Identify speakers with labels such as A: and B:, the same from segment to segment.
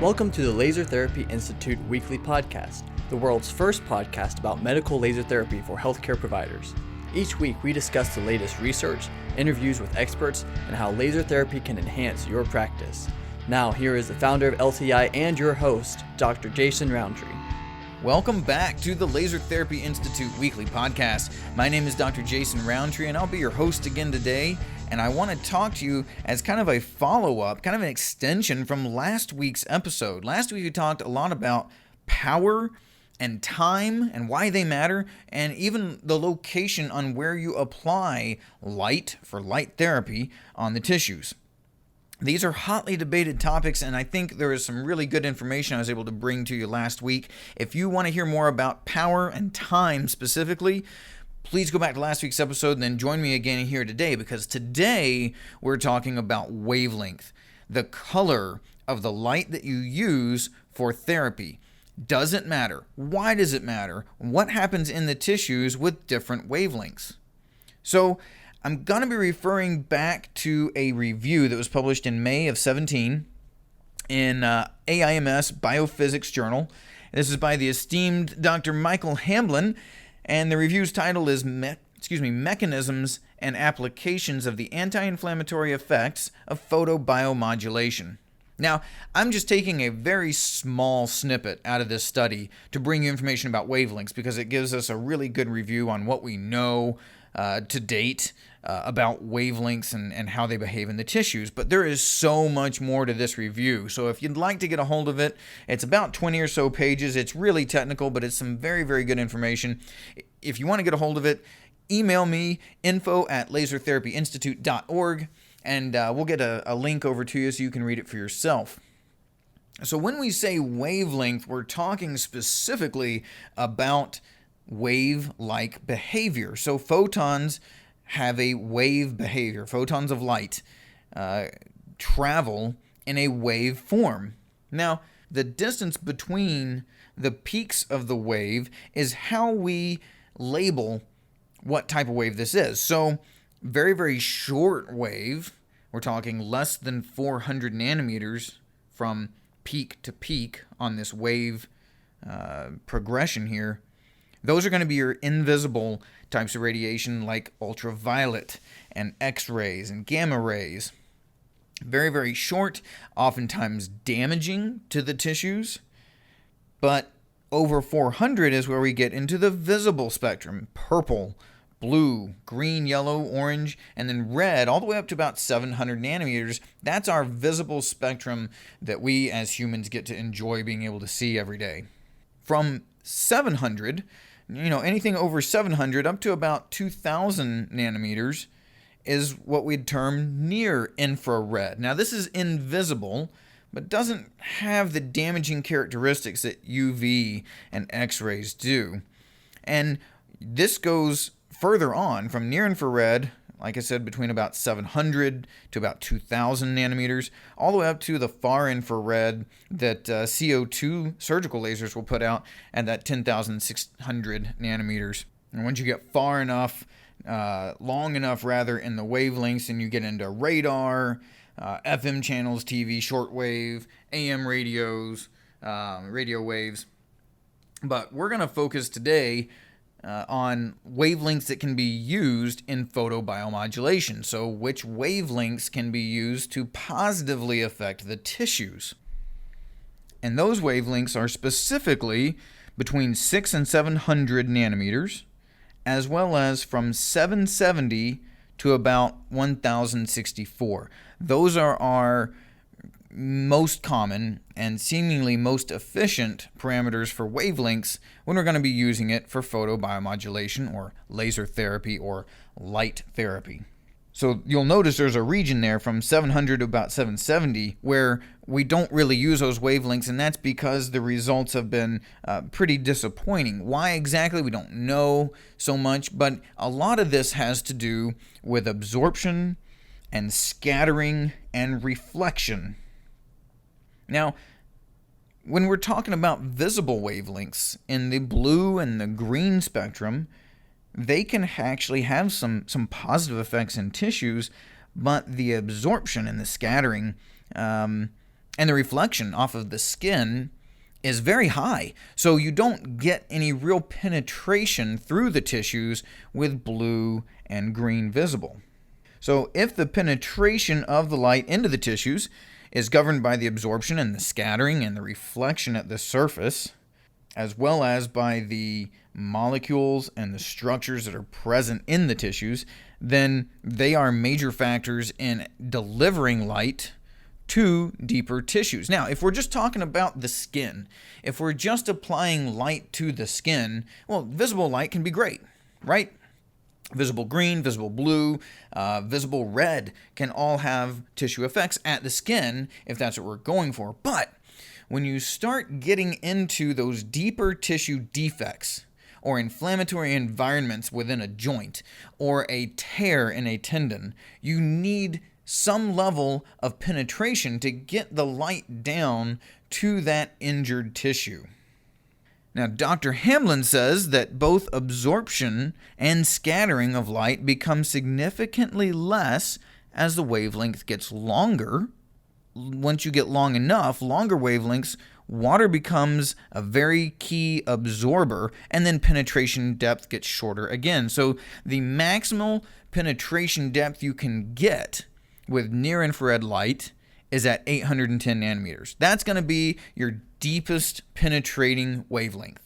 A: Welcome to the Laser Therapy Institute weekly podcast, the world's first podcast about medical laser therapy for healthcare providers. Each week, we discuss the latest research, interviews with experts, and how laser therapy can enhance your practice. Now, here is the founder of LTI and your host, Dr. Jason Roundtree.
B: Welcome back to the Laser Therapy Institute weekly podcast. My name is Dr. Jason Roundtree, and I'll be your host again today. And I want to talk to you as kind of a follow-up, kind of an extension from last week's episode. Last week we talked a lot about power and time and why they matter, and even the location on where you apply light for light therapy on the tissues. These are hotly debated topics, and I think there is some really good information I was able to bring to you last week. If you want to hear more about power and time specifically, please go back to last week's episode and then join me again here today, because today we're talking about wavelength, the color of the light that you use for therapy. Does it matter? Why does it matter? What happens in the tissues with different wavelengths? So I'm going to be referring back to a review that was published in May of 17 in AIMS Biophysics Journal. This is by the esteemed Dr. Michael Hamblin, and the review's title is Mechanisms and Applications of the Anti-Inflammatory Effects of Photobiomodulation. Now, I'm just taking a very small snippet out of this study to bring you information about wavelengths, because it gives us a really good review on what we know to date about wavelengths and how they behave in the tissues. But there is so much more to this review. So if you'd like to get a hold of it, it's about 20 or so pages. It's really technical, but it's some very, very good information. If you want to get a hold of it, email me, info@lasertherapyinstitute.org, and we'll get a link over to you so you can read it for yourself. So when we say wavelength, we're talking specifically about wave-like behavior. So photons have a wave behavior. Photons of light travel in a wave form. Now, the distance between the peaks of the wave is how we label what type of wave this is. So, very, very short wave, we're talking less than 400 nanometers from peak to peak on this wave progression here. Those are going to be your invisible types of radiation, like ultraviolet and X-rays and gamma rays. Very, very short, oftentimes damaging to the tissues. But over 400 is where we get into the visible spectrum: purple, blue, green, yellow, orange, and then red, all the way up to about 700 nanometers. That's our visible spectrum that we as humans get to enjoy being able to see every day. From 700, anything over 700 up to about 2,000 nanometers is what we'd term near infrared. Now, this is invisible, but doesn't have the damaging characteristics that UV and X-rays do. And this goes further on from near infrared, like I said, between about 700 to about 2,000 nanometers, all the way up to the far infrared that CO2 surgical lasers will put out at that 10,600 nanometers. And once you get far enough, long enough rather, in the wavelengths, and you get into radar, FM channels, TV, shortwave, AM radios, radio waves. But we're going to focus today on wavelengths that can be used in photobiomodulation. So which wavelengths can be used to positively affect the tissues? And those wavelengths are specifically between 600 and 700 nanometers, as well as from 770 to about 1064. Those are our most common and seemingly most efficient parameters for wavelengths when we're going to be using it for photobiomodulation or laser therapy or light therapy. So you'll notice there's a region there from 700 to about 770 where we don't really use those wavelengths, and that's because the results have been pretty disappointing. Why exactly, we don't know so much, but a lot of this has to do with absorption and scattering and reflection. Now, when we're talking about visible wavelengths in the blue and the green spectrum, they can actually have some positive effects in tissues, but the absorption and the scattering And the reflection off of the skin is very high, so you don't get any real penetration through the tissues with blue and green visible. So if the penetration of the light into the tissues is governed by the absorption and the scattering and the reflection at the surface, as well as by the molecules and the structures that are present in the tissues, then they are major factors in delivering light to deeper tissues. Now, if we're just talking about the skin, if we're just applying light to the skin, well, visible light can be great, right? Visible green, visible blue, visible red can all have tissue effects at the skin if that's what we're going for. But when you start getting into those deeper tissue defects or inflammatory environments within a joint or a tear in a tendon, you need some level of penetration to get the light down to that injured tissue. Now, Dr. Hamlin says that both absorption and scattering of light become significantly less as the wavelength gets longer. Once you get long enough, longer wavelengths, water becomes a very key absorber, and then penetration depth gets shorter again. So the maximal penetration depth you can get with near-infrared light is at 810 nanometers. That's going to be your deepest penetrating wavelength.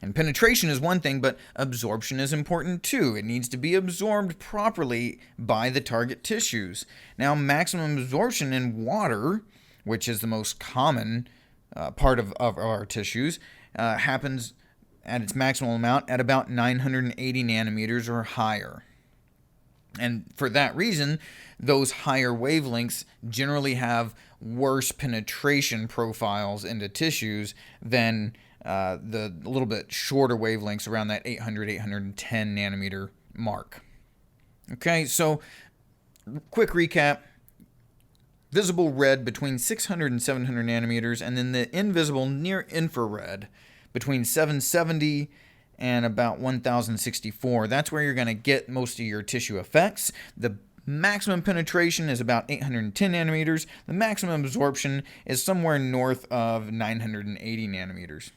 B: And penetration is one thing, but absorption is important too. It needs to be absorbed properly by the target tissues. Now, maximum absorption in water, which is the most common part of our tissues, happens at its maximal amount at about 980 nanometers or higher. And for that reason, those higher wavelengths generally have worse penetration profiles into tissues than the little bit shorter wavelengths around that 810 nanometer mark. Okay, so quick recap. Visible red between 600 and 700 nanometers, and then the invisible near infrared between 770 and about 1064. That's where you're going to get most of your tissue effects. The maximum penetration is about 810 nanometers. The maximum absorption is somewhere north of 980 nanometers.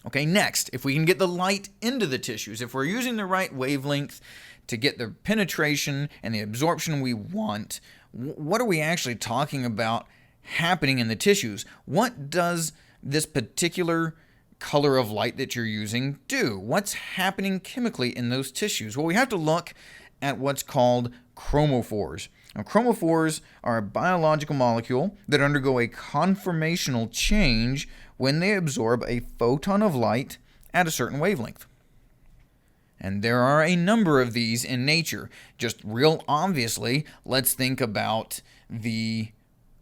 B: Okay, next, if we can get the light into the tissues, if we're using the right wavelength to get the penetration and the absorption we want, what are we actually talking about happening in the tissues? What does this particular color of light that you're using do? What's happening chemically in those tissues? Well, we have to look at what's called chromophores. Now, chromophores are a biological molecule that undergo a conformational change when they absorb a photon of light at a certain wavelength. And there are a number of these in nature. Just real obviously, let's think about the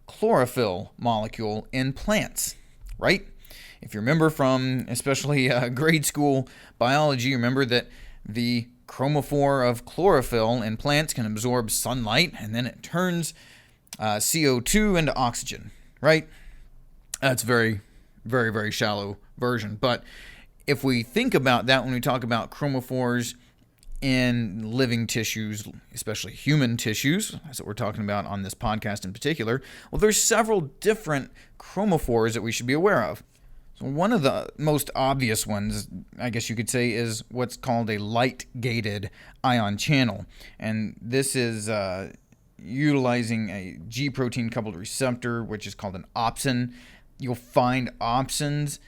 B: chlorophyll molecule in plants, right? If you remember from especially grade school biology, you remember that the chromophore of chlorophyll in plants can absorb sunlight, and then it turns CO2 into oxygen, right? That's very, very, very shallow version. But if we think about that when we talk about chromophores in living tissues, especially human tissues, that's what we're talking about on this podcast in particular, well, there's several different chromophores that we should be aware of. So one of the most obvious ones, I guess you could say, is what's called a light-gated ion channel. And this is utilizing a G protein coupled receptor, which is called an opsin. You'll find opsins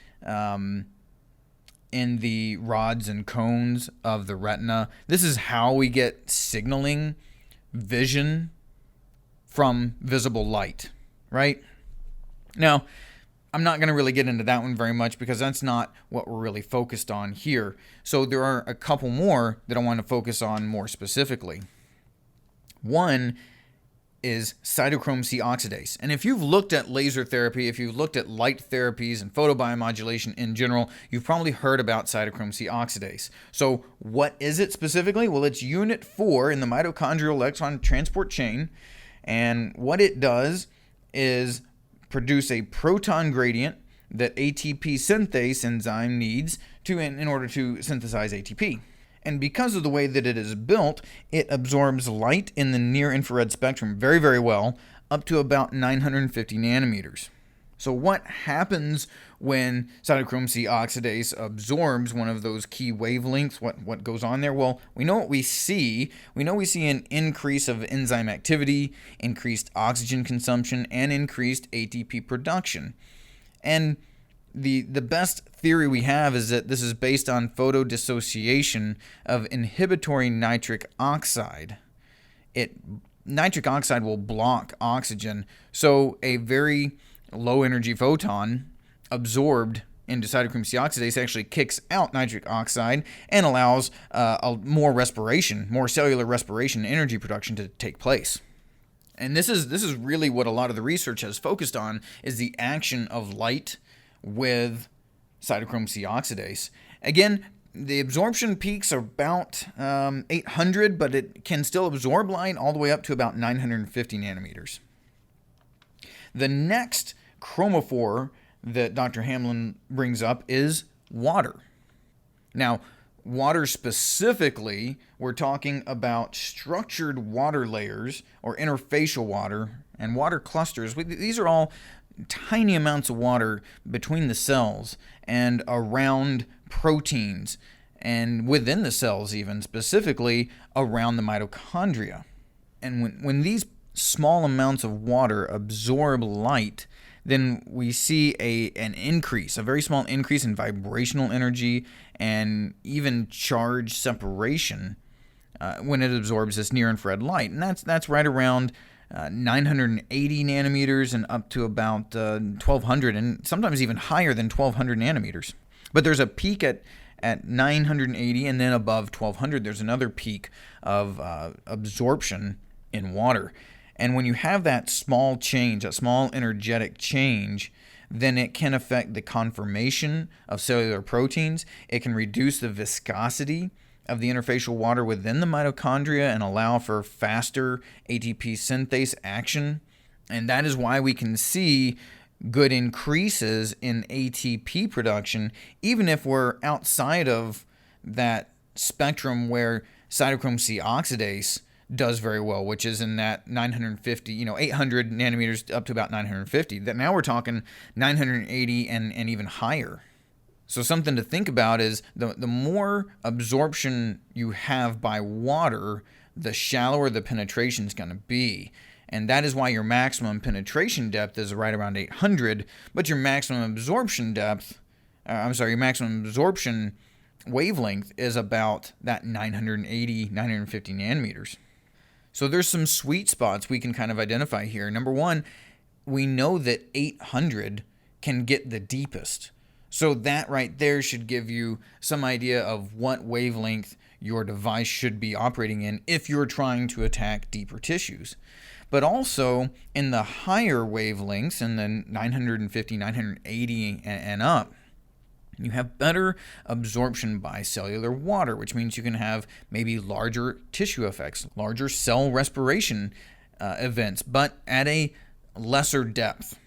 B: in the rods and cones of the retina. This is how we get signaling vision from visible light, right? Now, I'm not going to really get into that one very much because that's not what we're really focused on here. So there are a couple more that I want to focus on more specifically. One is Cytochrome C Oxidase. And if you've looked at laser therapy, if you've looked at light therapies and photobiomodulation in general, you've probably heard about Cytochrome C Oxidase. So what is it specifically? Well, it's unit 4 in the mitochondrial electron transport chain. And what it does is produce a proton gradient that ATP synthase enzyme needs in order to synthesize ATP. And because of the way that it is built, it absorbs light in the near-infrared spectrum very, very well, up to about 950 nanometers. So what happens when Cytochrome C Oxidase absorbs one of those key wavelengths? What goes on there? Well, we know what we see. We know we see an increase of enzyme activity, increased oxygen consumption, and increased ATP production. And the best theory we have is that this is based on photodissociation of inhibitory nitric oxide. Nitric oxide will block oxygen, so a very low energy photon absorbed into cytochrome C oxidase actually kicks out nitric oxide and allows more cellular respiration, energy production to take place. And this is really what a lot of the research has focused on, is the action of light with cytochrome C oxidase. Again, the absorption peaks are about 800, but it can still absorb light all the way up to about 950 nanometers. The next chromophore that Dr. Hamlin brings up is water. Now, water specifically, we're talking about structured water layers or interfacial water and water clusters. These are all tiny amounts of water between the cells and around proteins, and within the cells even, specifically around the mitochondria. And when these small amounts of water absorb light, then we see a very small increase in vibrational energy and even charge separation when it absorbs this near-infrared light. And that's right around 980 nanometers and up to about 1200, and sometimes even higher than 1200 nanometers. But there's a peak at 980, and then above 1200 there's another peak of absorption in water. And when you have that small change, that small energetic change, then it can affect the conformation of cellular proteins. It can reduce the viscosity of the interfacial water within the mitochondria and allow for faster ATP synthase action. And that is why we can see good increases in ATP production, even if we're outside of that spectrum where cytochrome C oxidase does very well, which is in that 950, 800 nanometers up to about 950. That now we're talking 980 and even higher. So something to think about is the more absorption you have by water, the shallower the penetration is going to be. And that is why your maximum penetration depth is right around 800, but your maximum absorption wavelength is about that 980, 950 nanometers. So there's some sweet spots we can kind of identify here. Number one, we know that 800 can get the deepest. So that right there should give you some idea of what wavelength your device should be operating in if you're trying to attack deeper tissues. But also in the higher wavelengths, in the 950, 980 and up, you have better absorption by cellular water, which means you can have maybe larger tissue effects, larger cell respiration events, but at a lesser depth.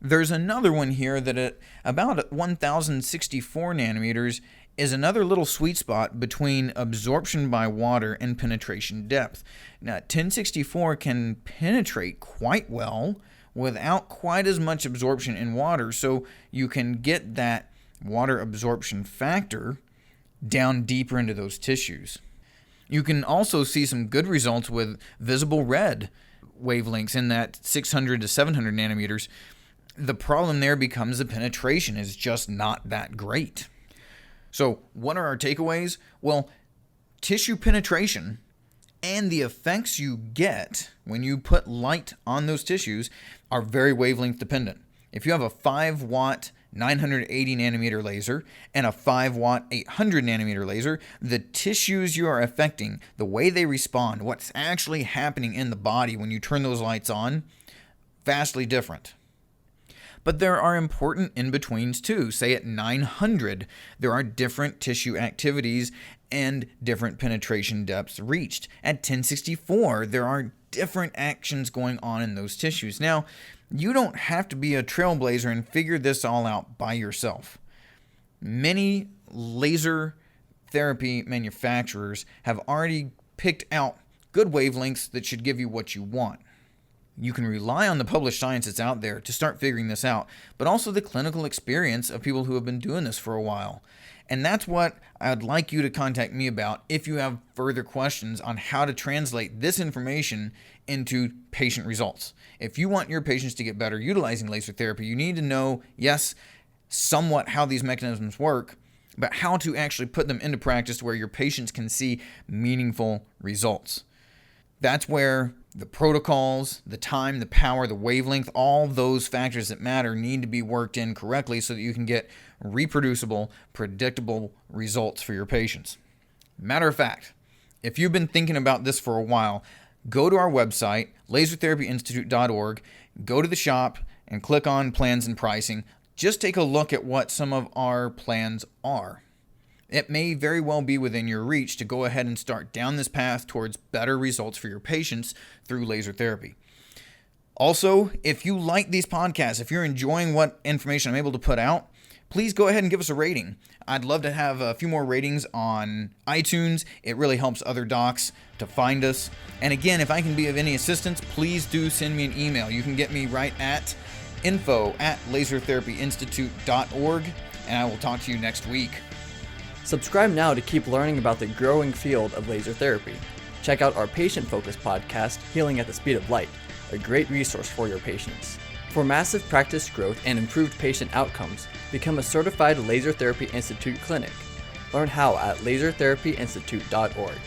B: There's another one here that at about 1064 nanometers is another little sweet spot between absorption by water and penetration depth. Now, 1064 can penetrate quite well without quite as much absorption in water, so you can get that water absorption factor down deeper into those tissues. You can also see some good results with visible red wavelengths in that 600 to 700 nanometers. The problem there becomes the penetration is just not that great. So what are our takeaways? Well, tissue penetration and the effects you get when you put light on those tissues are very wavelength dependent. If you have a 5 watt 980 nanometer laser and a 5 watt 800 nanometer laser, the tissues you are affecting, the way they respond, what's actually happening in the body when you turn those lights on, vastly different. But there are important in-betweens too. Say at 900, there are different tissue activities and different penetration depths reached. At 1064, there are different actions going on in those tissues. Now, you don't have to be a trailblazer and figure this all out by yourself. Many laser therapy manufacturers have already picked out good wavelengths that should give you what you want. You can rely on the published science that's out there to start figuring this out, but also the clinical experience of people who have been doing this for a while. And that's what I'd like you to contact me about if you have further questions on how to translate this information into patient results. If you want your patients to get better utilizing laser therapy, you need to know, yes, somewhat how these mechanisms work, but how to actually put them into practice where your patients can see meaningful results. That's where the protocols, the time, the power, the wavelength, all those factors that matter need to be worked in correctly so that you can get reproducible, predictable results for your patients. Matter of fact, if you've been thinking about this for a while, go to our website, lasertherapyinstitute.org, go to the shop and click on plans and pricing. Just take a look at what some of our plans are. It may very well be within your reach to go ahead and start down this path towards better results for your patients through laser therapy. Also, if you like these podcasts, if you're enjoying what information I'm able to put out, please go ahead and give us a rating. I'd love to have a few more ratings on iTunes. It really helps other docs to find us. And again, if I can be of any assistance, please do send me an email. You can get me right at info@lasertherapyinstitute.org, and I will talk to you next week.
A: Subscribe now to keep learning about the growing field of laser therapy. Check out our patient-focused podcast, Healing at the Speed of Light, a great resource for your patients. For massive practice growth and improved patient outcomes, become a certified Laser Therapy Institute clinic. Learn how at lasertherapyinstitute.org.